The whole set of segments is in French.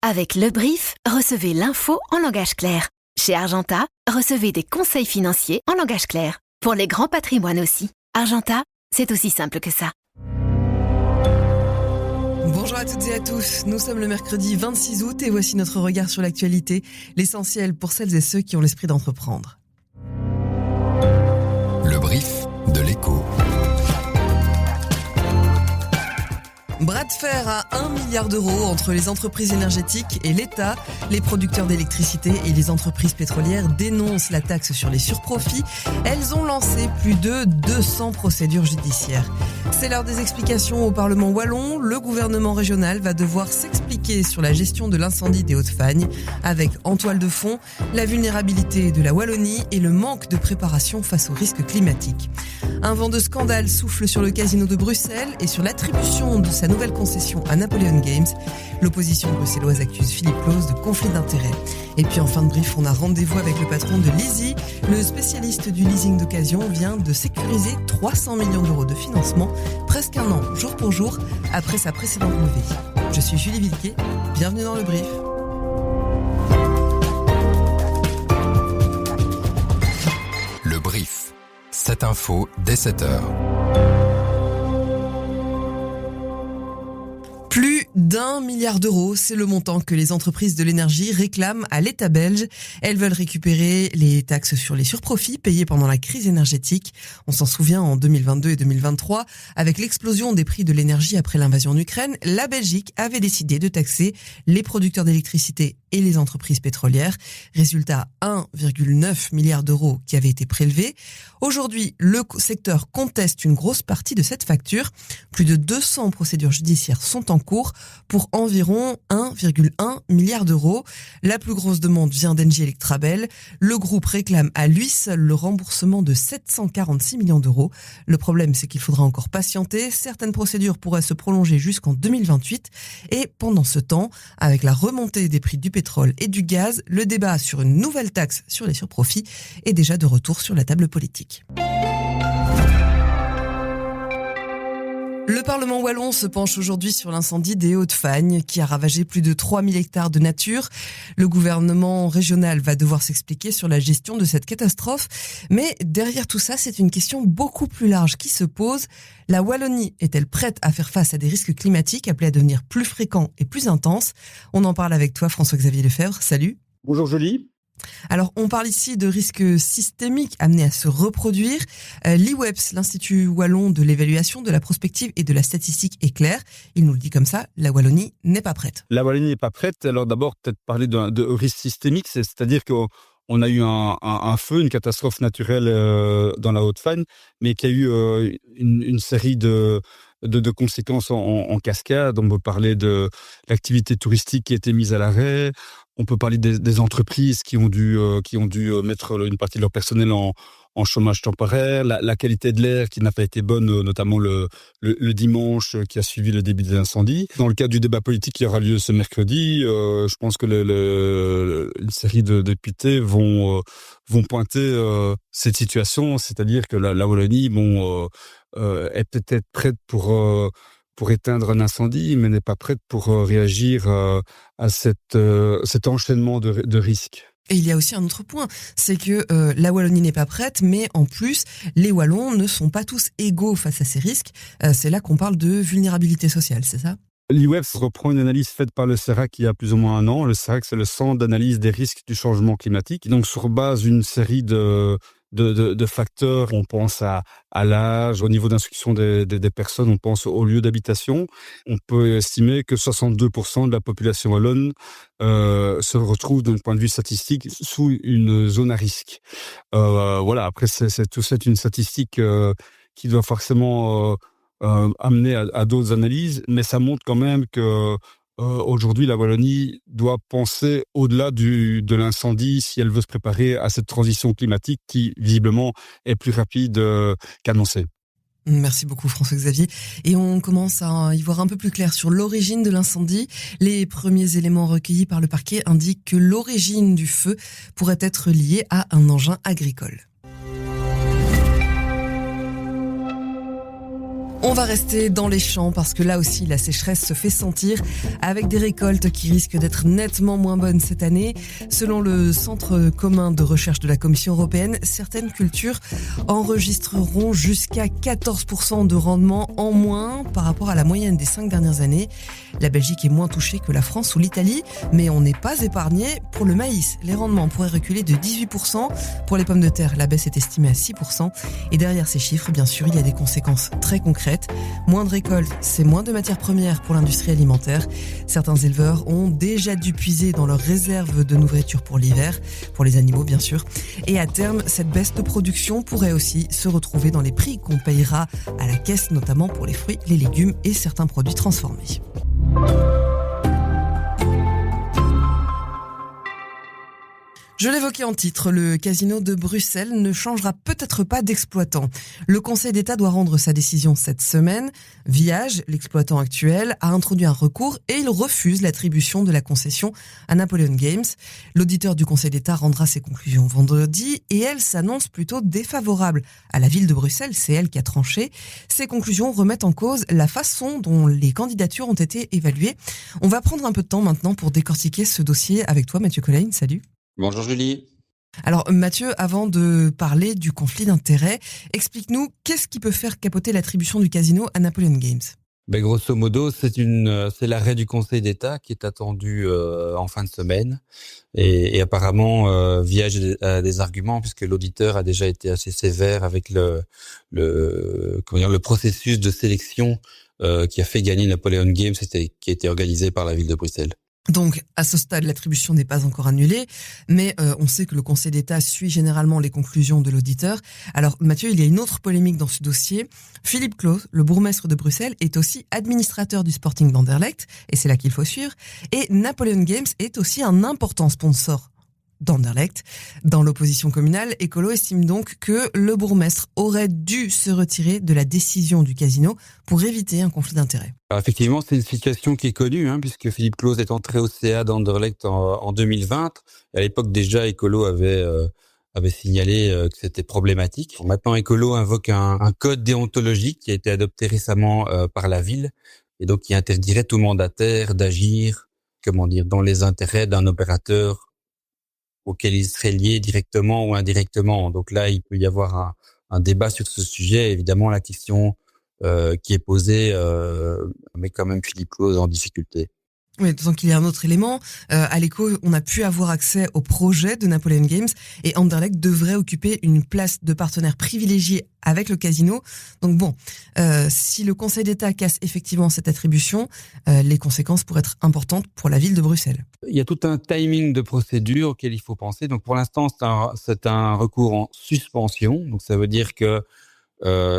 Avec Le Brief, recevez l'info en langage clair. Chez Argenta, recevez des conseils financiers en langage clair. Pour les grands patrimoines aussi. Argenta, c'est aussi simple que ça. Bonjour à toutes et à tous, nous sommes le mercredi 26 août et voici notre regard sur l'actualité, l'essentiel pour celles et ceux qui ont l'esprit d'entreprendre. Le Brief de l'Écho. Bras de fer à 1 milliard d'euros entre les entreprises énergétiques et l'État. Les producteurs d'électricité et les entreprises pétrolières dénoncent la taxe sur les surprofits. Elles ont lancé plus de 200 procédures judiciaires. C'est l'heure des explications au Parlement wallon. Le gouvernement régional va devoir s'expliquer sur la gestion de l'incendie des Hauts-de-Fagne, avec en toile de fond la vulnérabilité de la Wallonie et le manque de préparation face aux risques climatiques. Un vent de scandale souffle sur le casino de Bruxelles et sur l'attribution de sa nouvelle concession à Napoleon Games. L'opposition bruxelloise accuse Philippe Claus de conflit d'intérêts. Et puis en fin de brief, on a rendez-vous avec le patron de Leasy. Le spécialiste du leasing d'occasion vient de sécuriser 300 millions d'euros de financement, presque un an, jour pour jour, après sa précédente levée. Je suis Julie Vilquet, bienvenue dans le brief. Le Brief. Cette info dès 7h. Plus d'1 milliard d'euros, c'est le montant que les entreprises de l'énergie réclament à l'État belge. Elles veulent récupérer les taxes sur les surprofits payés pendant la crise énergétique. On s'en souvient en 2022 et 2023, avec l'explosion des prix de l'énergie après l'invasion en Ukraine, la Belgique avait décidé de taxer les producteurs d'électricité et les entreprises pétrolières. Résultat, 1,9 milliard d'euros qui avaient été prélevés. Aujourd'hui, le secteur conteste une grosse partie de cette facture. Plus de 200 procédures judiciaires sont en cours pour environ 1,1 milliard d'euros. La plus grosse demande vient d'Engie Electrabel. Le groupe réclame à lui seul le remboursement de 746 millions d'euros. Le problème, c'est qu'il faudra encore patienter. Certaines procédures pourraient se prolonger jusqu'en 2028. Et pendant ce temps, avec la remontée des prix du pétrole et du gaz, le débat sur une nouvelle taxe sur les surprofits est déjà de retour sur la table politique. Le Parlement wallon se penche aujourd'hui sur l'incendie des Hauts-de-Fagne qui a ravagé plus de 3000 hectares de nature. Le gouvernement régional va devoir s'expliquer sur la gestion de cette catastrophe. Mais derrière tout ça, c'est une question beaucoup plus large qui se pose. La Wallonie est-elle prête à faire face à des risques climatiques appelés à devenir plus fréquents et plus intenses ? On en parle avec toi, François-Xavier Lefebvre. Salut. Bonjour Julie. Alors, on parle ici de risques systémiques amenés à se reproduire. L'IWEPS, l'Institut Wallon de l'évaluation, de la prospective et de la statistique est clair. Il nous le dit comme ça, la Wallonie n'est pas prête. La Wallonie n'est pas prête. Alors d'abord, peut-être parler de risque systémique, c'est-à-dire qu'on a eu un feu, une catastrophe naturelle dans la Haute-Fagne, mais qu'il y a eu une série de conséquences en cascade. On peut parler de l'activité touristique qui a été mise à l'arrêt. On peut parler des entreprises qui ont dû mettre une partie de leur personnel en chômage temporaire, la qualité de l'air qui n'a pas été bonne, notamment le dimanche qui a suivi le début des incendies. Dans le cadre du débat politique qui aura lieu ce mercredi, je pense que une série de députés vont pointer cette situation, c'est-à-dire que la Wallonie est peut-être prête pour éteindre un incendie, mais n'est pas prête pour réagir à cet enchaînement de risques. Et il y a aussi un autre point, c'est que la Wallonie n'est pas prête, mais en plus, les Wallons ne sont pas tous égaux face à ces risques. C'est là qu'on parle de vulnérabilité sociale, c'est ça ? L'IWEPS reprend une analyse faite par le CERAC il y a plus ou moins un an. Le CERAC, c'est le Centre d'analyse des risques du changement climatique. Donc, sur base d'une série de facteurs, on pense à l'âge, au niveau d'instruction des personnes, on pense au lieu d'habitation. On peut estimer que 62% de la population wallonne se retrouve d'un point de vue statistique sous une zone à risque. Voilà, après c'est une statistique qui doit forcément amener à d'autres analyses, mais ça montre quand même que aujourd'hui, la Wallonie doit penser au-delà de l'incendie si elle veut se préparer à cette transition climatique qui, visiblement, est plus rapide qu'annoncée. Merci beaucoup François-Xavier. Et on commence à y voir un peu plus clair sur l'origine de l'incendie. Les premiers éléments recueillis par le parquet indiquent que l'origine du feu pourrait être liée à un engin agricole. On va rester dans les champs parce que là aussi la sécheresse se fait sentir avec des récoltes qui risquent d'être nettement moins bonnes cette année. Selon le Centre commun de recherche de la Commission européenne, certaines cultures enregistreront jusqu'à 14% de rendement en moins par rapport à la moyenne des 5 dernières années. La Belgique est moins touchée que la France ou l'Italie, mais on n'est pas épargné pour le maïs. Les rendements pourraient reculer de 18%. Pour les pommes de terre, la baisse est estimée à 6%. Et derrière ces chiffres, bien sûr, il y a des conséquences très concrètes. Moins de récoltes, c'est moins de matières premières pour l'industrie alimentaire. Certains éleveurs ont déjà dû puiser dans leurs réserves de nourriture pour l'hiver, pour les animaux bien sûr. Et à terme, cette baisse de production pourrait aussi se retrouver dans les prix qu'on payera à la caisse, notamment pour les fruits, les légumes et certains produits transformés. Je l'évoquais en titre, le casino de Bruxelles ne changera peut-être pas d'exploitant. Le Conseil d'État doit rendre sa décision cette semaine. Viage, l'exploitant actuel, a introduit un recours et il refuse l'attribution de la concession à Napoleon Games. L'auditeur du Conseil d'État rendra ses conclusions vendredi et elle s'annonce plutôt défavorable à la ville de Bruxelles, c'est elle qui a tranché. Ces conclusions remettent en cause la façon dont les candidatures ont été évaluées. On va prendre un peu de temps maintenant pour décortiquer ce dossier avec toi, Mathieu Colline. Salut. Bonjour Julie. Alors Mathieu, avant de parler du conflit d'intérêts, explique-nous qu'est-ce qui peut faire capoter l'attribution du casino à Napoleon Games ? Grosso modo, c'est l'arrêt du Conseil d'État qui est attendu en fin de semaine et apparemment Viage a des arguments puisque l'auditeur a déjà été assez sévère avec le processus de sélection qui a fait gagner Napoleon Games, qui a été organisé par la ville de Bruxelles. Donc, à ce stade, l'attribution n'est pas encore annulée, mais on sait que le Conseil d'État suit généralement les conclusions de l'auditeur. Alors, Mathieu, il y a une autre polémique dans ce dossier. Philippe Claus, le bourgmestre de Bruxelles, est aussi administrateur du Sporting d'Anderlecht, et c'est là qu'il faut suivre. Et Napoleon Games est aussi un important sponsor d'Anderlecht. Dans l'opposition communale, Écolo estime donc que le bourgmestre aurait dû se retirer de la décision du casino pour éviter un conflit d'intérêts. Alors effectivement, c'est une situation qui est connue, puisque Philippe Claus est entré au CA d'Anderlecht en 2020. À l'époque déjà, Écolo avait signalé que c'était problématique. Maintenant, Écolo invoque un code déontologique qui a été adopté récemment par la ville et donc qui interdirait tout mandataire d'agir, dans les intérêts d'un opérateur auquel il serait lié directement ou indirectement. Donc là, il peut y avoir un débat sur ce sujet. Évidemment, la question qui est posée met quand même Philippe Claus en difficulté. Oui, d'autant qu'il y a un autre élément. À l'Écho, on a pu avoir accès au projet de Napoleon Games et Anderlecht devrait occuper une place de partenaire privilégié avec le casino. Donc bon, si le Conseil d'État casse effectivement cette attribution, les conséquences pourraient être importantes pour la ville de Bruxelles. Il y a tout un timing de procédure auquel il faut penser. Donc pour l'instant, c'est un recours en suspension. Donc ça veut dire que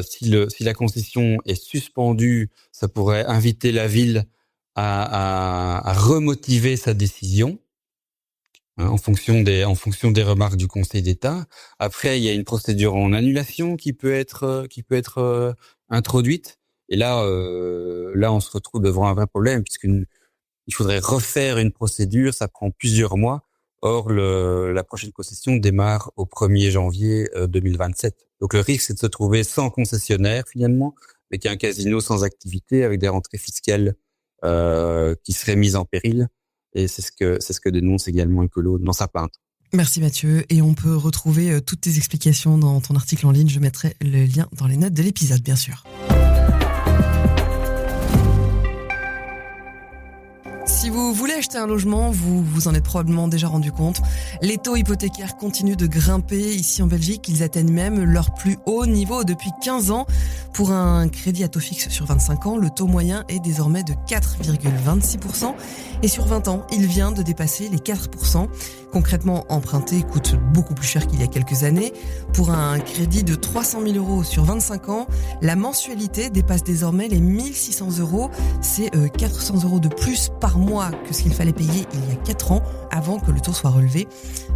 si la concession est suspendue, ça pourrait inviter la ville à remotiver sa décision en fonction des remarques du Conseil d'État. Après, il y a une procédure en annulation qui peut être introduite. Et là, on se retrouve devant un vrai problème puisqu'il faudrait refaire une procédure. Ça prend plusieurs mois. Or, la prochaine concession démarre au 1er janvier 2027. Donc, le risque, c'est de se trouver sans concessionnaire finalement, avec un casino sans activité, avec des rentrées fiscales qui seraient mises en péril. Et c'est ce que dénonce également Écolo dans sa plainte. Merci Mathieu. Et on peut retrouver toutes tes explications dans ton article en ligne. Je mettrai le lien dans les notes de l'épisode, bien sûr. Si vous voulez acheter un logement, vous vous en êtes probablement déjà rendu compte. Les taux hypothécaires continuent de grimper. Ici en Belgique, ils atteignent même leur plus haut niveau depuis 15 ans. Pour un crédit à taux fixe sur 25 ans, le taux moyen est désormais de 4,26%. Et sur 20 ans, il vient de dépasser les 4%. Concrètement, emprunter coûte beaucoup plus cher qu'il y a quelques années. Pour un crédit de 300 000 euros sur 25 ans, la mensualité dépasse désormais les 1 600 euros. C'est 400 euros de plus par mois que ce qu'il fallait payer il y a 4 ans avant que le taux soit relevé.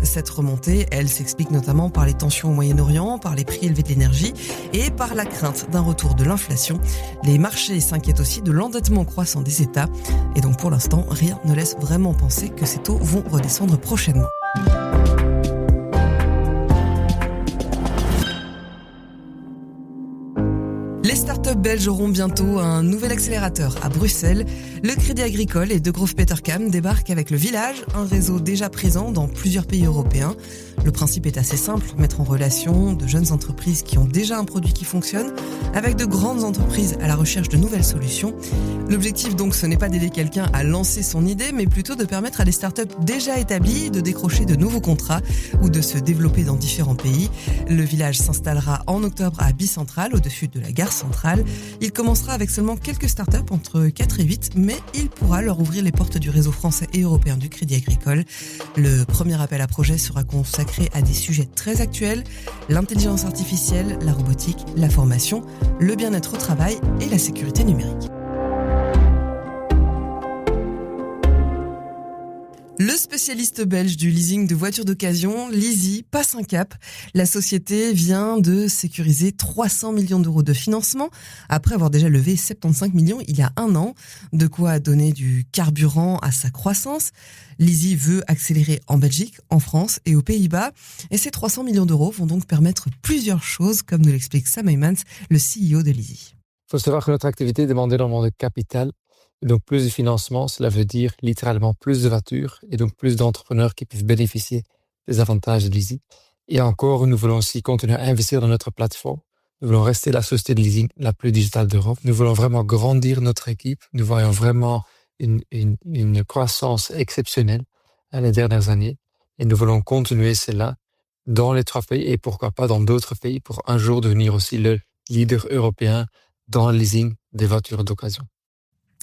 Cette remontée, elle s'explique notamment par les tensions au Moyen-Orient, par les prix élevés de l'énergie et par la crainte d'un retour de l'inflation. Les marchés s'inquiètent aussi de l'endettement croissant des États. Et donc pour l'instant, rien ne laisse vraiment penser que ces taux vont redescendre prochainement. Les startups startups belges auront bientôt un nouvel accélérateur à Bruxelles. Le Crédit Agricole et Degroof Petercam débarquent avec le Village, un réseau déjà présent dans plusieurs pays européens. Le principe est assez simple, mettre en relation de jeunes entreprises qui ont déjà un produit qui fonctionne avec de grandes entreprises à la recherche de nouvelles solutions. L'objectif donc, ce n'est pas d'aider quelqu'un à lancer son idée, mais plutôt de permettre à des startups déjà établies de décrocher de nouveaux contrats ou de se développer dans différents pays. Le Village s'installera en octobre à Bicentral, au-dessus de la gare centrale. Il commencera avec seulement quelques startups, entre 4 et 8, mais il pourra leur ouvrir les portes du réseau français et européen du Crédit Agricole. Le premier appel à projet sera consacré à des sujets très actuels, l'intelligence artificielle, la robotique, la formation, le bien-être au travail et la sécurité numérique. Le spécialiste belge du leasing de voitures d'occasion, Leasy, passe un cap. La société vient de sécuriser 300 millions d'euros de financement après avoir déjà levé 75 millions il y a un an. De quoi donner du carburant à sa croissance. Leasy veut accélérer en Belgique, en France et aux Pays-Bas. Et ces 300 millions d'euros vont donc permettre plusieurs choses, comme nous l'explique Sam Heymans, le CEO de Leasy. Il faut savoir que notre activité demande énormément de capital. Et donc, plus de financement, cela veut dire littéralement plus de voitures et donc plus d'entrepreneurs qui peuvent bénéficier des avantages de Leasy. Et encore, nous voulons aussi continuer à investir dans notre plateforme. Nous voulons rester la société de leasing la plus digitale d'Europe. Nous voulons vraiment grandir notre équipe. Nous voyons vraiment une croissance exceptionnelle les dernières années. Et nous voulons continuer cela dans les 3 pays et pourquoi pas dans d'autres pays pour un jour devenir aussi le leader européen dans le leasing des voitures d'occasion.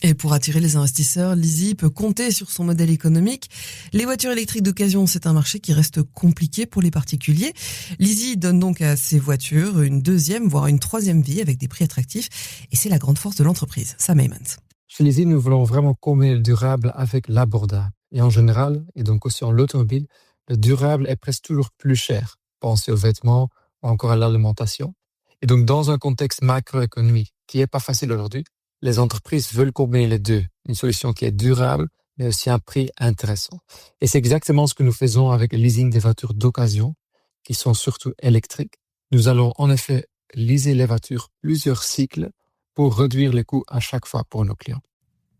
Et pour attirer les investisseurs, Leasy peut compter sur son modèle économique. Les voitures électriques d'occasion, c'est un marché qui reste compliqué pour les particuliers. Leasy donne donc à ses voitures une 2e, voire une 3e vie avec des prix attractifs. Et c'est la grande force de l'entreprise. Sam Heymans. Chez Leasy, nous voulons vraiment combiner le durable avec l'abordable. Et en général, et donc aussi en l'automobile, le durable est presque toujours plus cher. Pensez aux vêtements ou encore à l'alimentation. Et donc, dans un contexte macroéconomique qui n'est pas facile aujourd'hui, les entreprises veulent combiner les deux. Une solution qui est durable, mais aussi un prix intéressant. Et c'est exactement ce que nous faisons avec le leasing des voitures d'occasion, qui sont surtout électriques. Nous allons en effet leaser les voitures plusieurs cycles pour réduire les coûts à chaque fois pour nos clients.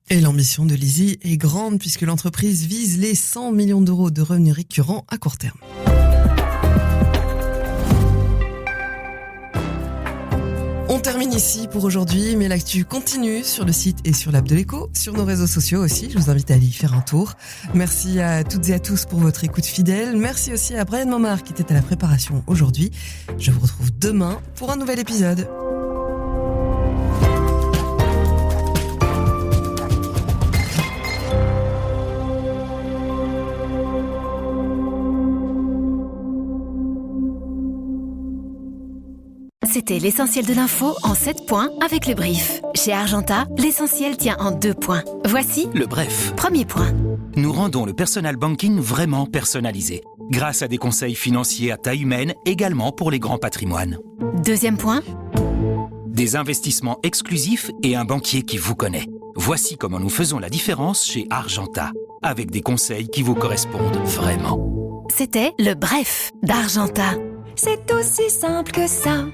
Et l'ambition de Leasy est grande puisque l'entreprise vise les 100 millions d'euros de revenus récurrents à court terme. On termine ici pour aujourd'hui, mais l'actu continue sur le site et sur l'app de l'Écho, sur nos réseaux sociaux aussi. Je vous invite à aller y faire un tour. Merci à toutes et à tous pour votre écoute fidèle. Merci aussi à Brian Momar qui était à la préparation aujourd'hui. Je vous retrouve demain pour un nouvel épisode. C'était l'essentiel de l'info en 7 points avec le brief. Chez Argenta, l'essentiel tient en 2 points. Voici le bref. Premier point. Nous rendons le personal banking vraiment personnalisé, grâce à des conseils financiers à taille humaine, également pour les grands patrimoines. Deuxième point. Des investissements exclusifs et un banquier qui vous connaît. Voici comment nous faisons la différence chez Argenta, avec des conseils qui vous correspondent vraiment. C'était le bref d'Argenta. C'est aussi simple que ça.